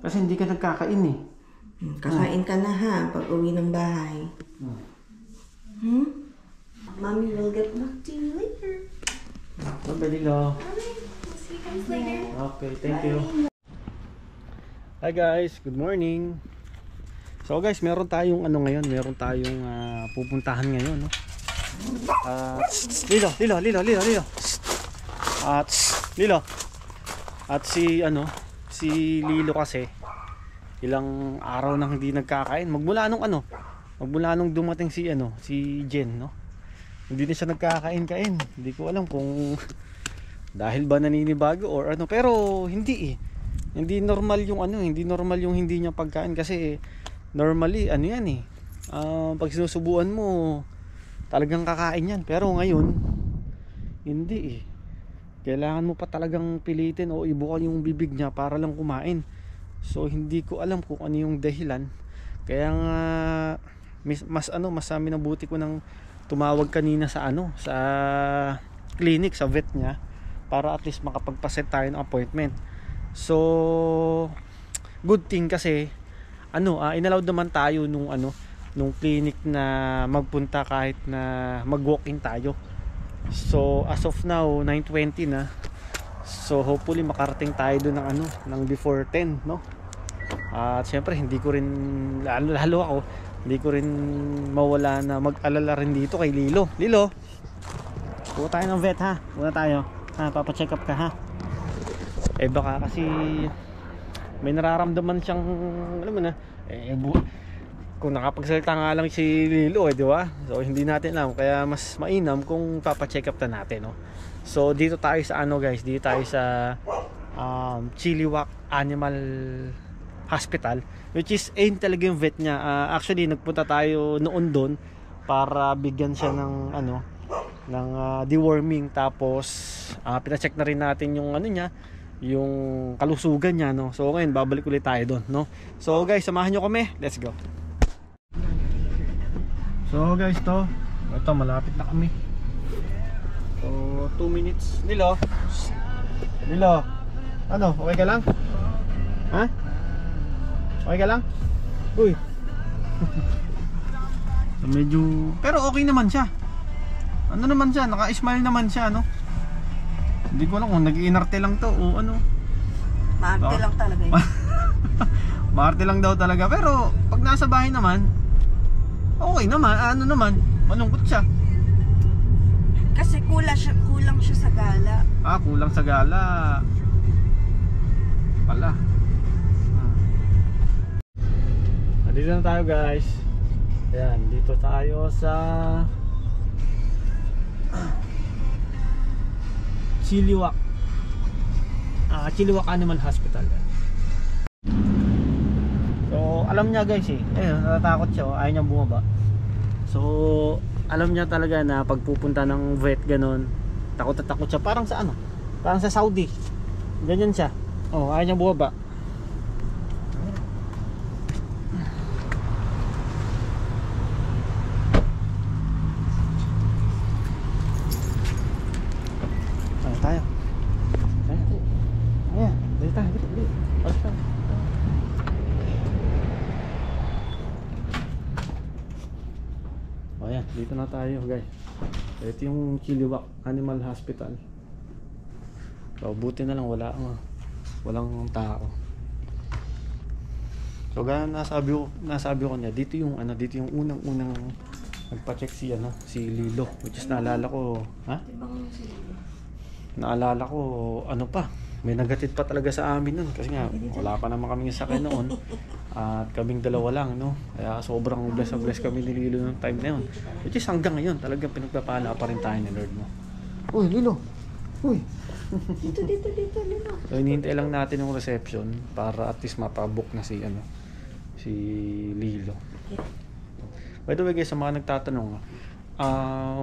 Kasi hindi ka nagkakain eh. Kakain ka na ha, pag uwi ng bahay. Mommy will get back to you later. Bye, Lilo. We'll see you guys later. Okay, thank you. Hi guys, good morning. So guys, meron tayong ngayon, meron tayong pupuntahan ngayon, no. Lilo. Lilo. At si Lilo kasi ilang araw nang hindi nagkakain. Magmula nung dumating si Jen, no. Hindi na siya nagkakain-kain. Hindi ko alam kung dahil ba naninibago or ano, pero hindi eh. Hindi normal yung hindi niya pagkain kasi normally yan eh. Pag sinusubuan mo talagang kakain yan, pero ngayon hindi eh. Kailangan mo pa talagang pilitin o ibukan yung bibig niya para lang kumain. So hindi ko alam kung ano yung dahilan. Kaya nga mas minabuti ko nang tumawag kanina sa clinic, sa vet niya, para at least makapagpaset tayo ng appointment. So good thing kasi inallowed naman tayo nung clinic na magpunta kahit na mag-walk-in tayo. So as of now 9:20 na. So hopefully makarating tayo doon ng before 10, no? At syempre hindi ko rin lalo ako, hindi ko rin mawala na mag-alala rin dito kay Lilo. Lilo, pupunta tayo ng vet ha. Muna tayo. Papa-check up ka ha. Baka kasi may nararamdaman siyang kung nakapagsalita nga lang si Lilo di ba? So hindi natin alam, kaya mas mainam kung papa-check up na natin, no? So dito tayo sa guys, dito tayo sa Chilliwack Animal Hospital, which is talaga yung vet niya. Actually nagpunta tayo noon doon para bigyan siya ng deworming, tapos pina-check na rin natin yung niya, yung kalusugan niya, no. So ngayon babalik ulit tayo doon, no. So guys, samahan nyo kami, let's go. So guys, ito malapit na kami. So 2 minutes. Lilo, okay ka lang? Ha? Okay ka lang? Uy. So medyo, pero okay naman siya. Naman siya, naka-smile naman siya, no? Hindi ko alam kung nag-iinarte lang to o ano. Maarte lang talaga yun. Maarte lang daw talaga. Pero pag nasa bahay naman, okay naman, malungkot siya. Kasi kulang siya sa gala. Kulang sa gala pala. Dito na tayo guys. Ayan, dito tayo sa Chilliwack Animal Hospital. So alam niya guys natatakot siya, ayaw niya bumaba. So alam niya talaga na pagpupunta ng vet ganon, takot na takot siya, parang sa Saudi ganyan siya. Ayaw niya bumaba. Dito na tayo guys. Ito yung Chilliwack Animal Hospital. So buti na lang walang tao. So gaya nasabi ko niya, dito yung unang nagpa-check si Lilo, which is naalala ko may nagatid pa talaga sa amin nun kasi nga wala pa naman kaming sakay noon at kaming dalawa lang, no. Kaya sobrang bless kami ni Lilo ng time na yun, which is hanggang ngayon talagang pinagpapala pa rin tayo ni Lord, no. Uy Lilo, uy. Dito Lilo. So hinihintay lang natin yung reception para at least mapabook na si Lilo. By the way guys, sa mga nagtatanong,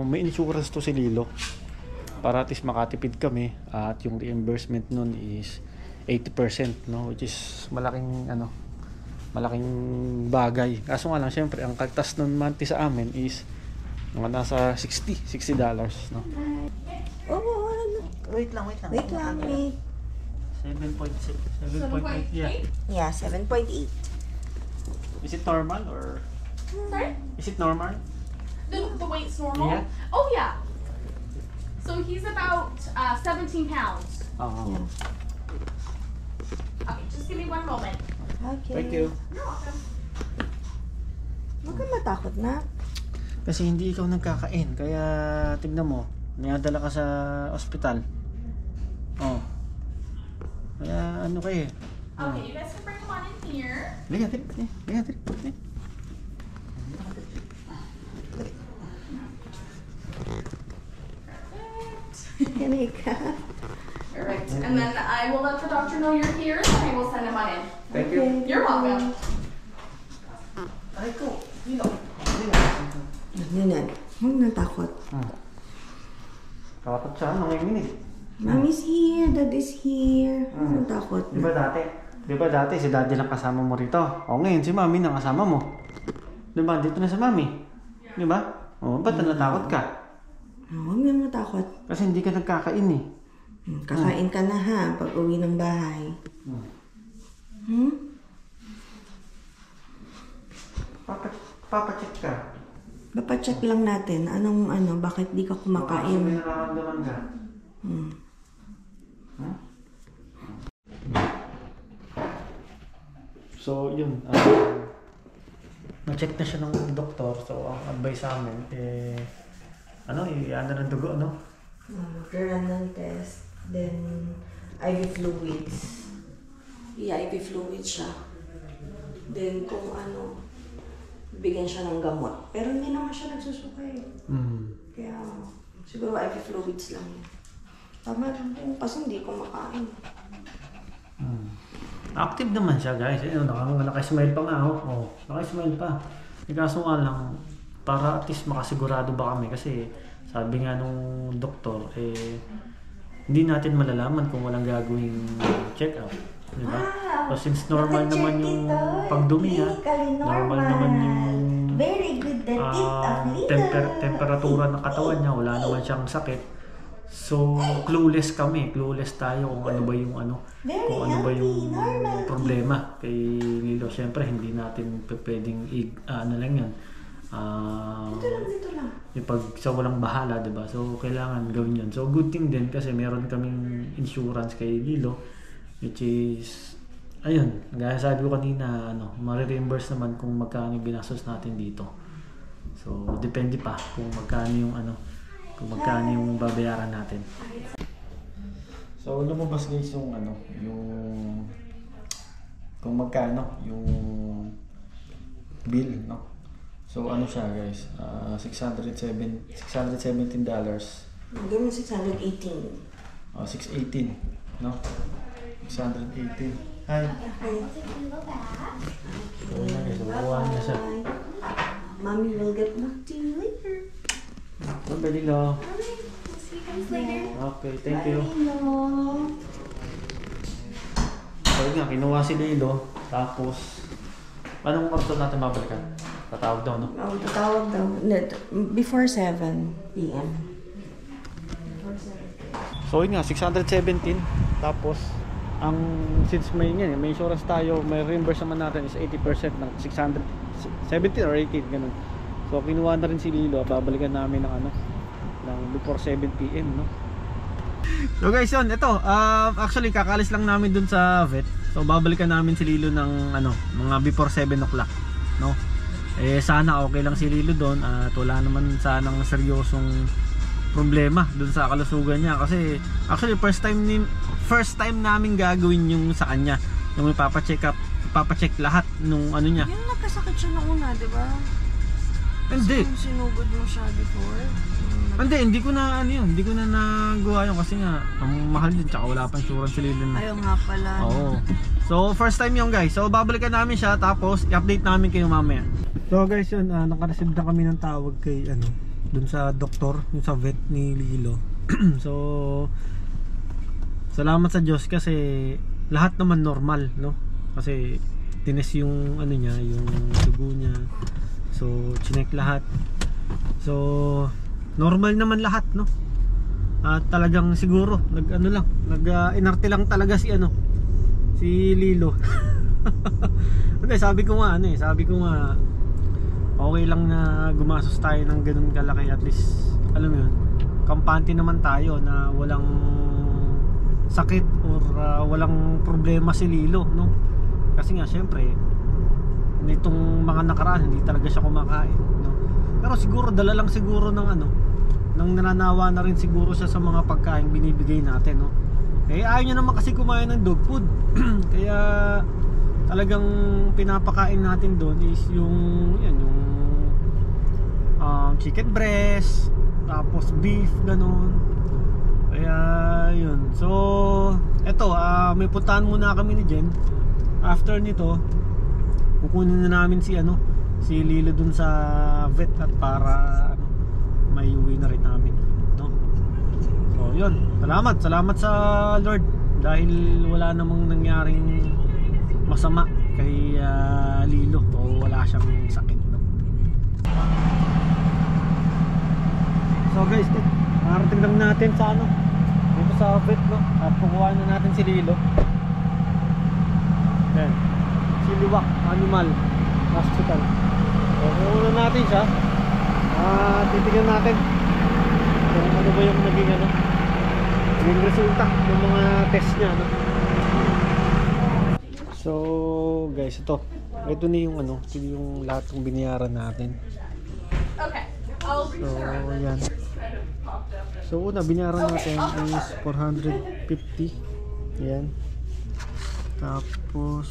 may insurance to si Lilo para at least makatipid kami, at yung reimbursement nun is 80%, no, which is malaking bagay. Kaso nga lang syempre ang kaltas nun monthly sa amin is mga nasa $60, no. Wait lang. 7.6, 7.8, yeah. Yeah, 7.8. Is it normal or? Sorry? Is it normal? The weight's normal? Yeah. Oh, yeah. So he's about 17 pounds. Oo. Okay, just give me one moment. Okay. Thank you. You're welcome. Huwag kang matakot na. Kasi hindi ikaw nagkakain, kaya tignan mo, niyadala ka sa ospital. Oh. Kaya ano kayo eh. Okay, you guys can bring him on in here. Liga, liga. Yan ka. Perfect. And then I will let the doctor know you're here, and I will send him on in. Thank you. You're welcome. Ay ko, dito. Yan. Huwag natakot. Kapag siya, nanginginig. Mommy's here, Dad is here. Huwag natakot Di ba na. dati si Daddy lang kasama mo rito? O ngayon si Mami nang kasama mo. Di ba? Dito na si Mami. Di ba? O, ba't natakot ka? Huwag nang matakot. Kasi hindi ka nagkakain eh. Kakain ka na ha, pag uwi ng bahay. Papacheck ka. Papacheck lang natin. Bakit di ka Baka may kumakain? nararamdaman ka. So yun, na-check na siya ng doktor. So ang advice sa amin i-ano ng dugo, no? Mag-run ng test. Then, IV fluids. I-IV fluids siya. Then, kung bigyan siya ng gamot. Pero hindi naman siya nagsusukay. Kaya, siguro IV fluids lang yan. Tama lang po. Kasi hindi ko makain. Active naman siya, guys. Naka-smile pa nga, oh. Naka-smile pa. Kaso nga lang, para at least makasigurado ba kami kasi sabi nga nung doktor, hindi natin malalaman kung walang gagawing check-up. Diba? So since normal naman yung pagdumi niya, normal naman yung Very good. The tip of little. temperatura ng katawan niya, wala naman siyang sakit. So clueless kami, clueless tayo kung ano ba yung kung ano ba yung problema kay Lilo. Siyempre hindi natin pwedeng lang yun. Dito lang. Yung pag sa walang bahala, diba? So kailangan gawin yun. So good thing din kasi meron kaming insurance kay Lilo, which is ayun, gaya sabi ko kanina, ma-reimburse naman kung magkano yung binastos natin dito. So depende pa kung magkano yung kung magkano yung babayaran natin. So lumabas guys yung yung kung magkano yung bill, no? So ano siya guys, $617. Gawin mo 618. 618, no? 618. Hi. So yun na guys, bubuhan na siya. Mommy will get back to you later. Pwede ka. See you guys later. Okay, thank you. Hello. So yun nga, kinuha si Lilo. Tapos, anong oras natin mabalikan? Tatawag daw, no? Tatawag daw. Before 7 p.m. So yun nga, 617. Tapos, since may insurance tayo, may reimburse naman natin is 80% ng 617 or 18, ganun. So kinuha na rin si Lilo, babalikan namin ng before 7 p.m, no? So guys, yun, ito, actually kakalis lang namin dun sa vet. So babalikan namin si Lilo ng mga before 7 o'clock, no? Sana okay lang si Lilo doon at wala naman sanang seryosong problema dun sa kalusugan niya kasi actually first time namin gagawin yung sa kanya, yung ipapacheck lahat nung niya. Yung nagkasakit siya noong una, di ba? Hindi. Sinugod mo siya before? Hindi ko na nagawa yun kasi nga ang mahal din tsaka wala pang insurance si Lilo. Ayaw nga pala. Oo. So first time yung guys. So babalikan namin siya tapos i-update namin kayo mamaya. So guys yun, naka-receive na kami ng tawag kay dun sa doktor, yung sa vet ni Lilo. So salamat sa Diyos kasi lahat naman normal, no? Kasi tines yung niya, yung dugo niya. So chinek lahat. So normal naman lahat, no? At talagang siguro inarte lang talaga si Lilo. Hindi, sabi ko nga okay lang na gumastos tayo ng ganun kalaki, at least alam mo yun, kampante naman tayo na walang sakit or walang problema si Lilo, no? Kasi nga syempre nitong mga nakaraan hindi talaga siya kumakain, no? Pero siguro dala lang siguro ng nang nananawa na rin siguro siya sa mga pagkain binibigay natin, no? Eh ayaw niya naman kasi kumain ng dog food. Kaya talagang pinapakain natin doon is yung chicken breast, tapos beef, ganun. Kaya yun. So eto, may puntahan muna kami ni Jen. After nito kukunin na namin si Lilo dun sa vet, at para may uwi na rin namin, no? So yun, salamat sa Lord dahil wala namang nangyaring masama kay Lilo, o wala siyang sakit, no? So guys, narating lang natin sa dito sa vet, no? At kukuha na natin si Lilo. Yan, Siliwak Animal Hospital. So kukuha natin siya. Titignan natin kung ano ba yung naging resulta ng mga test niya, no? So guys, ito na yung yung lahat ng binayaran natin. Okay. I'll So reserve it. yan. So una binayaran natin is 450. Yan. Tapos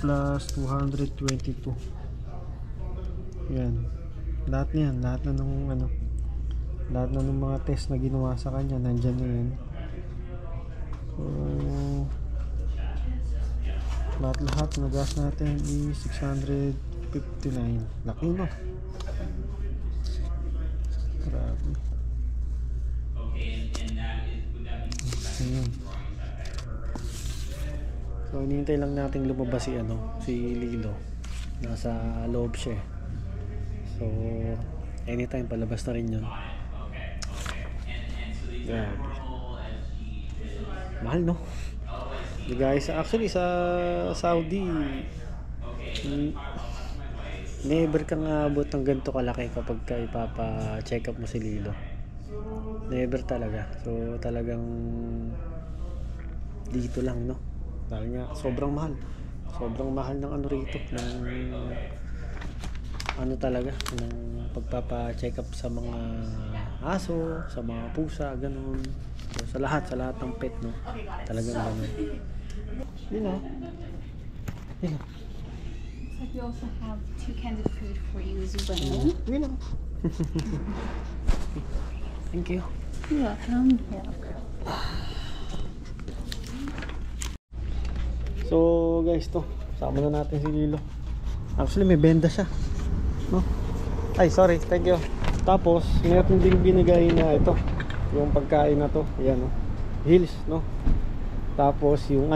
plus 222. Yan. Lahat na ng mga test na ginawa sa kanya nandyan na yan. So lahat na gas natin is 659. Laki, no? Grabe. Ayan. So hinihintay lang natin lumabas si Lilo. Nasa loob siya. So anytime palabas na rin yun. Grabe. Mahal, no? Guys, actually sa Saudi never kang aabot ng ganito kalaki kapag ipapa-check up mo si Lilo. Never talaga. So talagang dito lang, no? Dahil nga sobrang mahal ng rito, ng talaga, ng pagpapa-check up sa mga aso, sa mga pusa, ganun. So, sa lahat ng pet, no? Talagang ganun. Yun, no? Yun, no? Looks like we also have 2 cans of food for you as well. Yun, no? Thank you. You're welcome. So guys, sama na natin si Lilo. Actually may benda siya, no? Ay sorry, thank you. Tapos meron din binigay na yung pagkain na to. Ayan, no? Hills, no? Tapos yung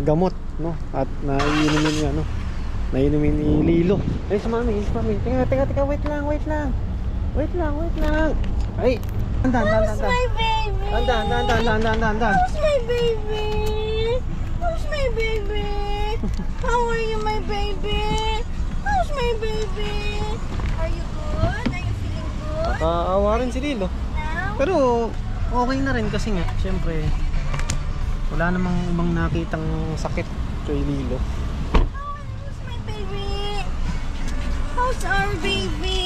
gamot, no? At naiinumin ni Lilo. Ay si mami. Teka, wait lang. Ay, How's my baby? Andan. How's my baby? How's my baby? How are you, my baby? How's my baby? Are you good? Are you feeling good Nakaawa rin si Lilo. now? Pero okay na rin kasi nga, syempre wala namang ibang nakitang sakit kay Lilo. How's my baby? How's our baby?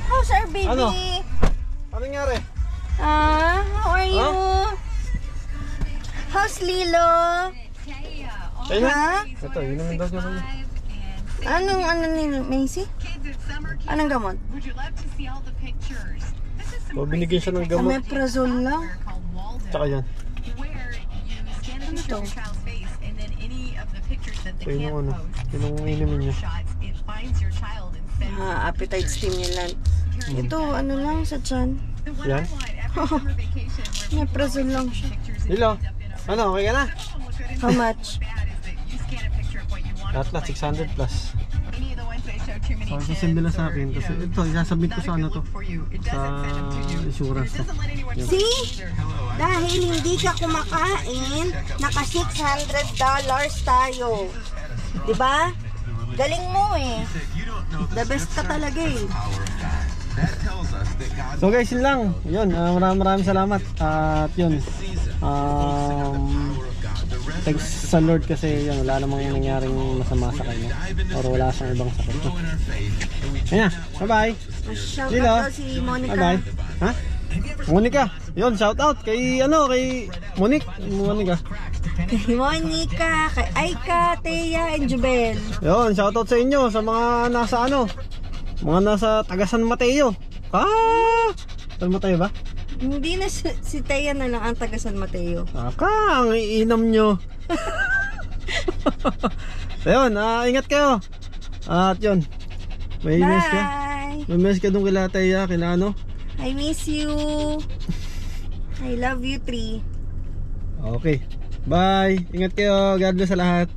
How's our baby? Ano nangyari? How are you? How's Lilo? Ha? Ito, yun ang daw niya. Ano ni Macy? Anong gamot? So, binigyan siya ng gamot. Omeprazole lang. Tsaka yan. Ano to? So, yun yung inumin niya. Appetite stimulant. Ito, ano lang sa tiyan. Yan. Omeprazole lang siya. Lilo, okay ka na? How much? Lahat na, 600 plus. So, sasend nila sa akin. Tapos ito, isasubmit ko sa ano to. Sa insurance to. Yun. See? Dahil hindi ka kumakain, naka $600 tayo. Diba? Galing mo eh. The best ka talaga eh. So guys, yun lang. Yun, maraming salamat. At yun, thanks sa Lord kasi yun, wala namang nangyaring masama sa kanya. Or wala siyang ibang sakit. Ayan, bye-bye. Shout Lilo. out daw si Monica. Bye-bye. Ha? Monica. Yun, shout out kay kay Monica. Kay Monica, kay Aika, Thea, and Jubel. Yun, shout out sa inyo sa mga nasa mga nasa taga San Mateo. San Mateo ba? Hindi na si Thea na lang ang taga San Mateo. Ang iinam nyo. So yun, ingat kayo. At yun, may message ka? Bye! May message ka dun kila Thea, kila ano? I miss you. I love you, Tree. Okay, bye. Ingat kayo. God bless sa lahat.